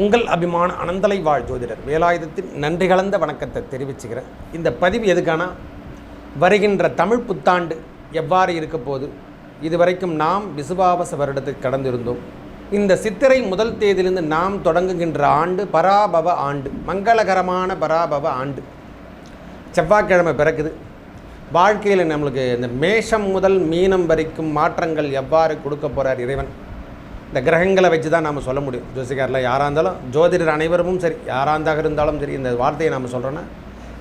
உங்கள் அபிமான அனந்தலை வாழ் ஜோதிடர் வேலாயுதத்தின் நன்றி கலந்த வணக்கத்தை தெரிவிச்சுக்கிறேன். இந்த பதிவு எதுக்கானா, வருகின்ற தமிழ் புத்தாண்டு எவ்வாறு இருக்க போது, இதுவரைக்கும் நாம் விசுவாவச வருடத்தை கடந்திருந்தோம். இந்த சித்திரை முதல் தேதியிலிருந்து நாம் தொடங்குகின்ற ஆண்டு பராபவ ஆண்டு, மங்களகரமான பராபவ ஆண்டு. செவ்வாய்க்கிழமை பிறக்குது. வாழ்க்கையில் நம்மளுக்கு இந்த மேஷம் முதல் மீனம் வரைக்கும் மாற்றங்கள் எவ்வாறு கொடுக்க போகிறார் இறைவன், இந்த கிரகங்களை வச்சு தான் நாம் சொல்ல முடியும். ஜோசிகாரில் யாராக இருந்தாலும், ஜோதிடர் அனைவரும் சரி, யாராக இருந்தாலும் சரி, இந்த வார்த்தையை நாம் சொல்கிறோன்னா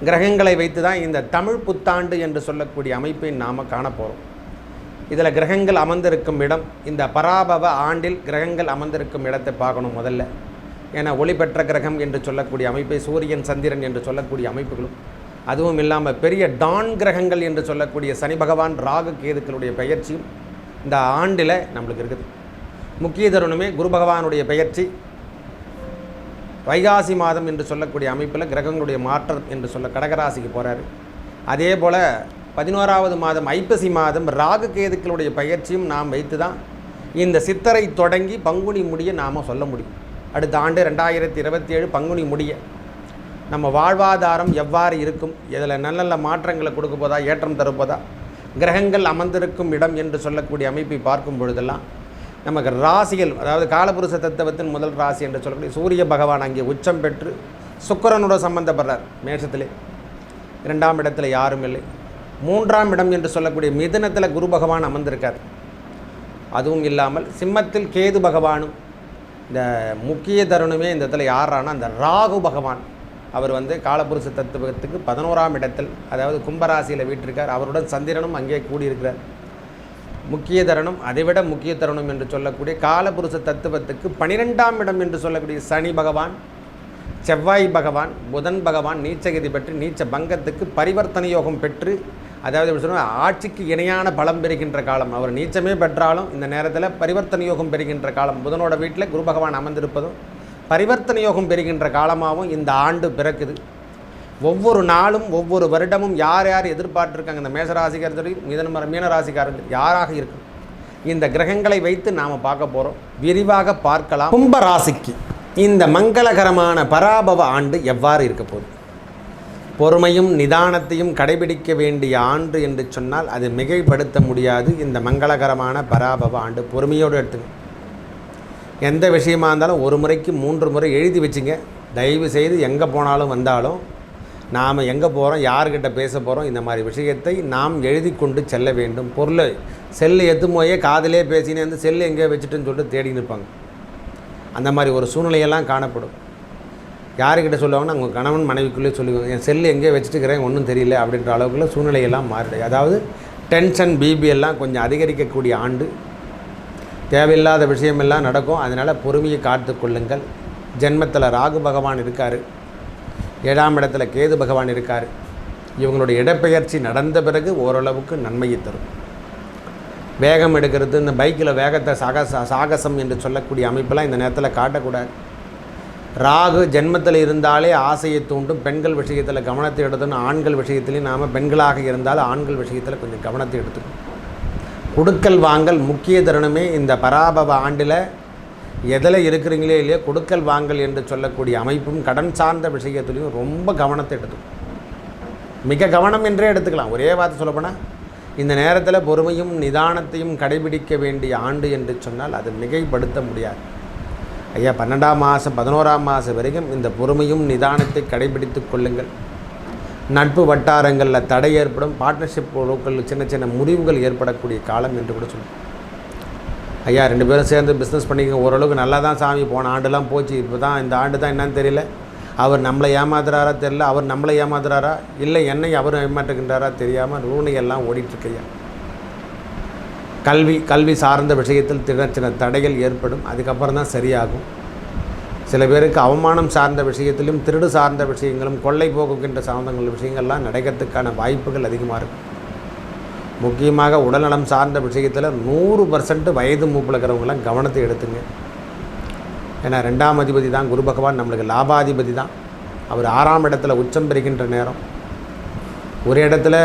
கிரகங்களை வைத்து தான் இந்த தமிழ் புத்தாண்டு என்று சொல்லக்கூடிய அமைப்பை நாம் காணப்போகிறோம். இதில் கிரகங்கள் அமர்ந்திருக்கும் இடம், இந்த பராபவ ஆண்டில் கிரகங்கள் அமர்ந்திருக்கும் இடத்தை பார்க்கணும் முதல்ல. ஏன்னா ஒளி பெற்ற கிரகம் என்று சொல்லக்கூடிய அமைப்பை சூரியன் சந்திரன் என்று சொல்லக்கூடிய அமைப்புகளும், அதுவும் இல்லாமல் பெரிய டான் கிரகங்கள் என்று சொல்லக்கூடிய சனி பகவான் ராகு கேதுக்களுடைய பெயர்ச்சியும் இந்த ஆண்டில் நம்மளுக்கு இருக்குது. முக்கிய தருணமே குரு பகவானுடைய பெயர்ச்சி வைகாசி மாதம் என்று சொல்லக்கூடிய அமைப்பில் கிரகங்களுடைய மாற்றம் என்று சொல்ல கடகராசிக்கு போகிறாரு. அதே போல் 11வது மாதம் ஐப்பசி மாதம் ராகு கேதுக்களுடைய பயிற்சியும் நாம் வைத்து தான் இந்த சித்தரை தொடங்கி பங்குனி முடிய நாம் சொல்ல முடியும். அடுத்த ஆண்டு 2027 பங்குனி முடிய நம்ம வாழ்வாதாரம் எவ்வாறு இருக்கும், இதில் நல்ல நல்ல மாற்றங்களை கொடுக்க போதா, ஏற்றம் தருப்பதா, கிரகங்கள் அமர்ந்திருக்கும் இடம் என்று சொல்லக்கூடிய அமைப்பை பார்க்கும் பொழுதெல்லாம் நமக்கு ராசிகள், அதாவது காலபுருஷ தத்துவத்தின் முதல் ராசி என்று சொல்லக்கூடிய சூரிய பகவான் அங்கே உச்சம் பெற்று சுக்கிரனோட சம்பந்தப்படுறார். மேஷத்திலே 2ஆம் இடத்துல யாரும் இல்லை. 3ஆம் இடம் என்று சொல்லக்கூடிய மிதுனத்தில் குரு பகவான் அமர்ந்திருக்கார். அதுவும் இல்லாமல் சிம்மத்தில் கேது பகவானும். இந்த முக்கிய தருணமே இந்த இடத்துல யாரானா அந்த ராகு பகவான். அவர் காலபுருஷ தத்துவத்துக்கு 11ஆம் இடத்தில், அதாவது கும்பராசியில் வீட்டிருக்கார். அவருடன் சந்திரனும் அங்கே கூடியிருக்கிறார். முக்கிய தருணம், அதைவிட முக்கிய தருணம் என்று சொல்லக்கூடிய காலபுருஷ தத்துவத்துக்கு 12ஆம் இடம் என்று சொல்லக்கூடிய சனி பகவான், செவ்வாய் பகவான், புதன் பகவான் நீச்சகதி பெற்று நீச்ச பங்கத்துக்கு பரிவர்த்தனை யோகம் பெற்று, அதாவது எப்படி சொன்னால் ஆட்சிக்கு இணையான பலம் பெறுகின்ற காலம். அவர் நீச்சமே பெற்றாலும் இந்த நேரத்தில் பரிவர்த்தனை யோகம் பெறுகின்ற காலம். புதனோட வீட்டில் குரு பகவான் அமர்ந்திருப்பதும் பரிவர்த்தனை யோகம் பெறுகின்ற காலமாகவும் இந்த ஆண்டு பிறக்குது. ஒவ்வொரு நாளும் ஒவ்வொரு வருடமும் யார் யார் எதிர்பார்த்துருக்காங்க, இந்த மேசராசிக்காரர் மீனராசிக்காரர் யாராக இருக்கும், இந்த கிரகங்களை வைத்து நாம் பார்க்க போகிறோம், விரிவாக பார்க்கலாம். கும்பராசிக்கு இந்த மங்களகரமான பராபவ ஆண்டு எவ்வாறு இருக்க போகுது, பொறுமையும் நிதானத்தையும் கடைபிடிக்க வேண்டிய ஆண்டு என்று சொன்னால் அது மிகைப்படுத்த முடியாது. இந்த மங்களகரமான பராபவ ஆண்டு பொறுமையோடு எடுத்துங்க. எந்த விஷயமா இருந்தாலும் ஒரு முறைக்கு 3 முறை எழுதி வச்சுங்க. தயவு செய்து எங்கே போனாலும் வந்தாலும் நாம் எங்கே போகிறோம், யார்கிட்ட பேச போகிறோம், இந்த மாதிரி விஷயத்தை நாம் எழுதி கொண்டு செல்ல வேண்டும். பொருளை செல்லு எத்துமோயே காதிலே பேசினே செல்லு எங்கே வச்சுட்டுன்னு சொல்லிட்டு தேடின்னு இருப்பாங்க. அந்த மாதிரி ஒரு சூழ்நிலையெல்லாம் காணப்படும். யாருக்கிட்ட சொல்லுவாங்கன்னா உங்கள் கணவன் மனைவிக்குள்ளே சொல்லுவாங்க, என் செல்லு எங்கே வச்சுட்டுக்கிறேன் ஒன்றும் தெரியல அப்படின்ற அளவுக்குள்ள சூழ்நிலையெல்லாம் மாறிடு. அதாவது டென்ஷன் பிபி எல்லாம் கொஞ்சம் அதிகரிக்கக்கூடிய ஆண்டு. தேவையில்லாத விஷயமெல்லாம் நடக்கும். அதனால் பொறுமையை காத்து கொள்ளுங்கள். ஜென்மத்தில் ராகு பகவான் இருக்கார், 7ஆம் இடத்துல கேது பகவான் இருக்கார். இவங்களுடைய இடப்பெயர்ச்சி நடந்த பிறகு ஓரளவுக்கு நன்மையை தரும். வேகம் எடுக்கிறது, இந்த பைக்கில் வேகத்தை சாகசம் என்று சொல்லக்கூடிய அமைப்பெல்லாம் இந்த நேரத்தில் காட்டக்கூடாது. ராகு ஜென்மத்தில் இருந்தாலே ஆசையை தூண்டும். பெண்கள் விஷயத்தில் கவனத்தை எடுத்துன்னு, ஆண்கள் விஷயத்துலையும் நாம் பெண்களாக இருந்தாலும் ஆண்கள் விஷயத்தில் கொஞ்சம் கவனத்தை எடுத்துக்கணும். கொடுக்கல் வாங்கல் முக்கிய தருணமே இந்த பராபவ ஆண்டில். எதில் இருக்கிறீங்களே இல்லையோ கொடுக்கல் வாங்கல் என்று சொல்லக்கூடிய அமைப்பும் கடன் சார்ந்த விஷயத்துலையும் ரொம்ப கவனத்தை எடுத்துக்கும். மிக கவனம் என்றே எடுத்துக்கலாம். ஒரே வார்த்தை சொல்லப்போனால் இந்த நேரத்தில் பொறுமையும் நிதானத்தையும் கடைபிடிக்க வேண்டிய ஆண்டு என்று சொன்னால் அது மிகைப்படுத்த முடியாது. ஐயா 12ஆம் மாதம் 11ஆம் மாதம் வரைக்கும் இந்த பொறுமையும் நிதானத்தை கடைபிடித்து கொள்ளுங்கள். நட்பு வட்டாரங்களில் தடை ஏற்படும். பார்ட்னர்ஷிப் உறவுகள் சின்ன சின்ன முறிவுகள் ஏற்படக்கூடிய காலம் என்று கூட சொல்லுங்கள். ஐயா 2 பேரும் சேர்ந்து பிஸ்னஸ் பண்ணிக்க, ஓரளவுக்கு நல்லா தான் சாமி, போன ஆண்டுலாம் போச்சு, இப்போ தான் இந்த ஆண்டு தான் என்னன்னு தெரியல, அவர் நம்மளை ஏமாத்துறாரா தெரியல, அவர் நம்மளை ஏமாத்துறாரா இல்லை என்னை அவர் ஏமாற்றுகின்றாரா தெரியாமல் ரூனையெல்லாம் ஓடிட்டுருக்கையா. கல்வி சார்ந்த விஷயத்தில் சின்ன தடைகள் ஏற்படும். அதுக்கப்புறம் தான் சரியாகும். சில பேருக்கு அவமானம் சார்ந்த விஷயத்திலும் திருடு சார்ந்த விஷயங்களும் கொள்ளை போக்குகின்ற சார்ந்த விஷயங்கள்லாம் நடக்கிறதுக்கான வாய்ப்புகள் அதிகமாக இருக்கும். முக்கியமாக உடல்நலம் சார்ந்த விஷயத்தில் 100% வயது மூப்பில் இருக்கிறவங்களாம் கவனத்தை எடுத்துங்க. ஏன்னா 2ஆம் அதிபதி தான் குரு பகவான், நம்மளுக்கு லாபாதிபதி தான். அவர் 6ஆம் இடத்துல உச்சம் பெறுகின்ற நேரம். ஒரு இடத்துல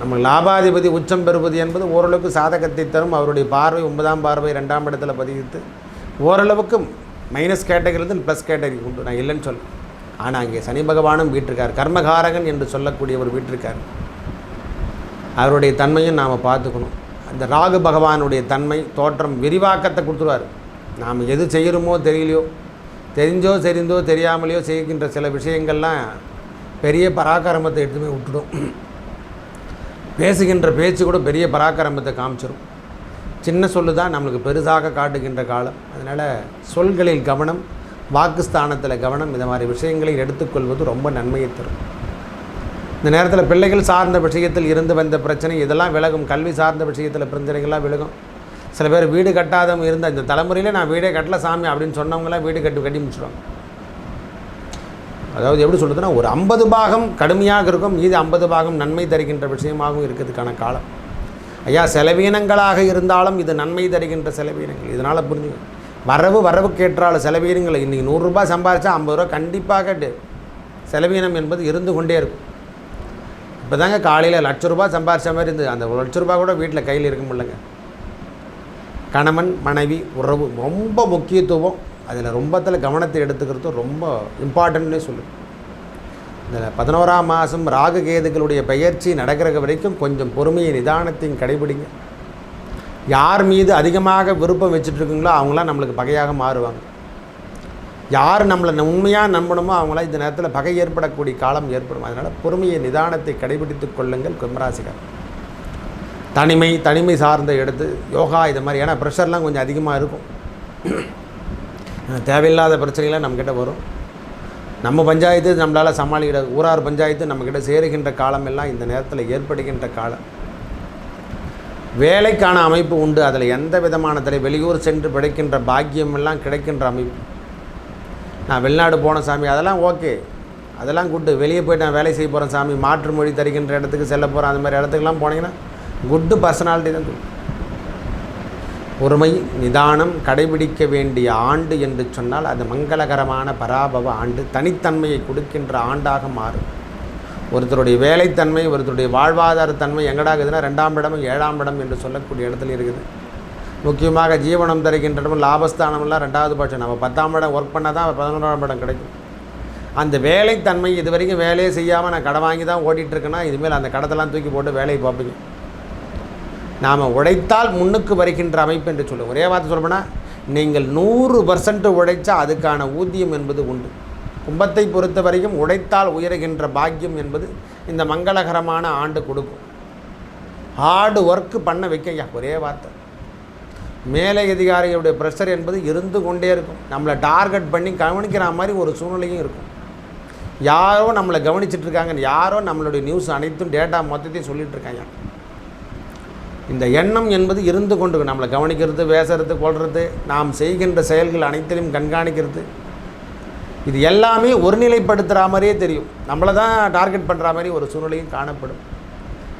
நம்ம லாபாதிபதி உச்சம் பெறுவது என்பது ஓரளவுக்கு சாதகத்தை தரும். அவருடைய பார்வை 9ஆம் பார்வை 2ஆம் இடத்துல பதிவித்து ஓரளவுக்கு மைனஸ் கேட்டகரியிலிருந்து ப்ளஸ் கேட்டகரி உண்டு, நான் இல்லைன்னு சொல்ல. ஆனால் அங்கே சனி பகவானும் வீட்டிருக்கார், கர்மகாரகன் என்று சொல்லக்கூடிய ஒரு வீட்டிருக்கார். அவருடைய தன்மையும் நாம் பார்த்துக்கணும். அந்த ராகு பகவானுடைய தன்மை தோற்றம் விரிவாக்கத்தை கொடுத்துருவார். நாம் எது செய்கிறோமோ தெரியலையோ, தெரிஞ்சோ தெரிந்தோ தெரியாமலையோ செய்கின்ற சில விஷயங்கள்லாம் பெரிய பராக்கிரமத்தை எடுத்துமே விட்டுடும். பேசுகின்ற பேச்சு கூட பெரிய பராக்கிரமத்தை காமிச்சிடும். சின்ன சொல்லு தான் நம்மளுக்கு பெருசாக காட்டுகின்ற காலம். அதனால் சொல்களில் கவனம், வாக்குஸ்தானத்தில் கவனம், இந்த மாதிரி விஷயங்களை எடுத்துக்கொள்வது ரொம்ப நன்மையை தரும். இந்த நேரத்தில் பிள்ளைகள் சார்ந்த விஷயத்தில் இருந்து வந்த பிரச்சனை இதெல்லாம் விலகும். கல்வி சார்ந்த விஷயத்தில் பிரச்சனைகள்லாம் விலகும். சில பேர் வீடு கட்டாதவங்க இருந்த இந்த தலைமுறையில் நான் வீடே கட்டல சாமி அப்படின்னு சொன்னவங்களாம் வீடு கட்டி முடிச்சுடுவாங்க. அதாவது எப்படி சொல்கிறதுனா, ஒரு 50 பாகம் கடுமையாக இருக்கும், மீது 50 பாகம் நன்மை தருகின்ற விஷயமாகவும் இருக்கிறதுக்கான காலம். ஐயா, செலவீனங்களாக இருந்தாலும் இது நன்மை தருகின்ற செலவீனங்கள். இதனால் புரிஞ்சுங்க, வரவுக்கேற்றால செலவீனங்களை இன்றைக்கி 100 ரூபாய் சம்பாதிச்சா 50 ரூபா கண்டிப்பாக செலவீனம் என்பது இருந்து கொண்டே இருக்கும். இப்போ தாங்க காலையில் 1 லட்ச ரூபா சம்பாதிச்ச மாதிரி இருந்து அந்த 1 லட்ச ரூபா கூட வீட்டில் கையில் இருக்க முடியலங்க. கணவன் மனைவி உறவு ரொம்ப முக்கியத்துவம். அதில் ரொம்பத்தில் கவனத்தை எடுத்துக்கிறது ரொம்ப இம்பார்ட்டன்ட்னே சொல்லுவேன். இந்த 11ஆம் மாதம் ராகு கேதுகளுடைய பெயர்ச்சி நடக்கிற வரைக்கும் கொஞ்சம் பொறுமையை நிதானத்தையும் கடைபிடிங்க. யார் மீது அதிகமாக விருப்பம் வச்சுட்ருக்குங்களோ அவங்களாம் நம்மளுக்கு பகையாக மாறுவாங்க. யார் நம்மளை உண்மையாக நம்பணுமோ அவங்களாம் இந்த நேரத்தில் பகை ஏற்படக்கூடிய காலம் ஏற்படும். அதனால் பொறுமையை நிதானத்தை கடைபிடித்து கொள்ளுங்கள் கும்பராசிகர். தனிமை சார்ந்த எடுத்து யோகா இது மாதிரி, ஏன்னா ப்ரெஷர்லாம் கொஞ்சம் அதிகமாக இருக்கும். தேவையில்லாத பிரச்சனைகள்லாம் நம்மக்கிட்ட வரும். நம்ம பஞ்சாயத்து நம்மளால் சமாளிக்கிற, ஊரார் பஞ்சாயத்து நம்மக்கிட்ட சேருகின்ற காலம் எல்லாம் இந்த நேரத்தில் ஏற்படுகின்ற காலம். வேலைக்கான அமைப்பு உண்டு. அதில் எந்த விதமான வெளியூர் சென்று பிழைக்கின்ற பாக்கியம் எல்லாம் கிடைக்கின்ற அமைப்பு. நான் வெளிநாடு போன சாமி அதெல்லாம் ஓகே, அதெல்லாம் குட்டு. வெளியே போய்ட்டு நான் வேலை செய்ய போகிறேன் சாமி, மாற்று மொழி தருகின்ற இடத்துக்கு செல்ல போகிறேன், அந்த மாதிரி இடத்துக்கெல்லாம் போனீங்கன்னா குட்டு பர்சனாலிட்டி தான் கொடுக்கும். பொறுமை நிதானம் கடைபிடிக்க வேண்டிய ஆண்டு என்று சொன்னால் அது மங்களகரமான பராபவ ஆண்டு, தனித்தன்மையை கொடுக்கின்ற ஆண்டாக மாறும். ஒருத்தருடைய வேலைத்தன்மை, ஒருத்தருடைய வாழ்வாதாரத்தன்மை எங்கடாகுதுன்னா 2ஆம் இடம் 7ஆம் இடம் என்று சொல்லக்கூடிய இடத்துல இருக்குது. முக்கியமாக ஜீவனம் தருகின்ற இடம், லாபஸ்தானம்லாம் 2வது பட்சம். நம்ம 10ஆம் இடம் ஒர்க் பண்ணால் தான் 11ஆம் இடம் கிடைக்கும். அந்த வேலைத்தன்மை, இது வரைக்கும் வேலையே செய்யாமல் நான் கடை வாங்கி தான் ஓட்டிகிட்ருக்கேன்னா இனிமேல் அந்த கடத்தெல்லாம் தூக்கி போட்டு வேலையை பார்ப்பீங்க. நாம் உழைத்தால் முன்னுக்கு வருகின்ற அமைப்பு என்று சொல்லுவோம். ஒரே வார்த்தை சொல்லப்போனால், நீங்கள் 100% உழைச்சா அதுக்கான ஊதியம் என்பது உண்டு. கும்பத்தை பொறுத்த வரைக்கும் உழைத்தால் உயர்கின்ற பாக்கியம் என்பது இந்த மங்களகரமான ஆண்டு கொடுக்கும். ஹார்டு ஒர்க்கு பண்ண வைக்க ஒரே வார்த்தை. மேலே அதிகாரிகளுடைய ப்ரெஷர் என்பது இருந்து கொண்டே இருக்கும். நம்மளை டார்கெட் பண்ணி கவனிக்கிற மாதிரி ஒரு சூழ்நிலையும் இருக்கும். யாரோ நம்மளை கவனிச்சிட்ருக்காங்க, யாரோ நம்மளுடைய நியூஸ் அனைத்தும் டேட்டா மொத்தத்தையும் சொல்லிகிட்ருக்காங்க. இந்த எண்ணம் என்பது இருந்து கொண்டு நம்மளை கவனிக்கிறது, பேசுறது, கொள்வது, நாம் செய்கின்ற செயல்கள் அனைத்திலையும் கண்காணிக்கிறது, இது எல்லாமே ஒருநிலைப்படுத்துகிற மாதிரியே தெரியும். நம்மளை தான் டார்கெட் பண்ணுற மாதிரி ஒரு சூழ்நிலையும் காணப்படும்.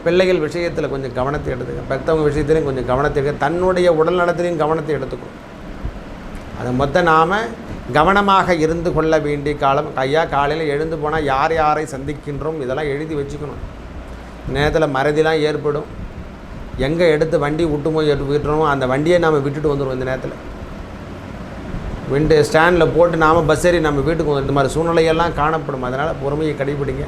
பிள்ளைகள் விஷயத்தில் கொஞ்சம் கவனத்தை எடுத்துக்க, பெற்றவங்க விஷயத்துலையும் கொஞ்சம் கவனத்தை எடுக்க, தன்னுடைய உடல் நலத்திலையும் கவனத்தை எடுத்துக்கணும். அதை மொத்தம் நாம் கவனமாக இருந்து கொள்ள வேண்டிய காலம். ஐயா, காலையில் எழுந்து போனால் யார் யாரை சந்திக்கின்றோம் இதெல்லாம் எழுதி வச்சுக்கணும். நேரத்தில் மறதிலாம் ஏற்படும். எங்கே எடுத்து வண்டி விட்டு போய் விட்டுறோமோ அந்த வண்டியை நாம் விட்டுட்டு வந்துடுவோம். இந்த நேரத்தில் விண்டு ஸ்டாண்டில் போட்டு நாம் பஸ் ஏறி நம்ம வீட்டுக்கு வந்து இந்த மாதிரி சூழ்நிலையெல்லாம் காணப்படும். அதனால் பொறுமையை கடைபிடிங்க.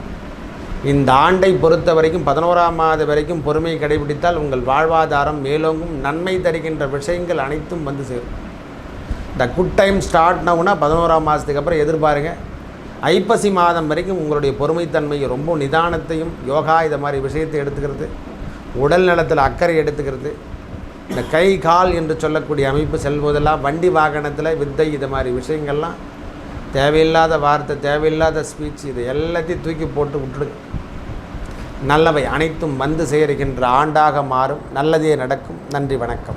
இந்த ஆண்டை பொறுத்த வரைக்கும் 11ஆம் மாதம் வரைக்கும் பொறுமையை கடைபிடித்தால் உங்கள் வாழ்வாதாரம் மேலோங்கும். நன்மை தருகின்ற விஷயங்கள் அனைத்தும் வந்து சேரும். இந்த குட் டைம் ஸ்டார்ட்னவுன்னா 11ஆம் மாதத்துக்கு அப்புறம் எதிர்பாருங்க. ஐப்பசி மாதம் வரைக்கும் உங்களுடைய பொறுமைத்தன்மையை ரொம்ப நிதானத்தையும், யோகா இதை மாதிரி விஷயத்தை எடுத்துக்கிறது, உடல் நலத்தில் அக்கறை எடுத்துக்கிறது, இந்த கை கால் என்று சொல்லக்கூடிய அமைப்பு செல்வதெல்லாம், வண்டி வாகனத்தில் வித்தை இது மாதிரி விஷயங்கள்லாம், தேவையில்லாத வார்த்தை, தேவையில்லாத ஸ்பீச், இது எல்லாத்தையும் தூக்கி போட்டு விட்டுடுங்க. நல்லவை அனைத்தும் வந்து சேருகின்ற ஆண்டாக மாறும். நல்லதே நடக்கும். நன்றி, வணக்கம்.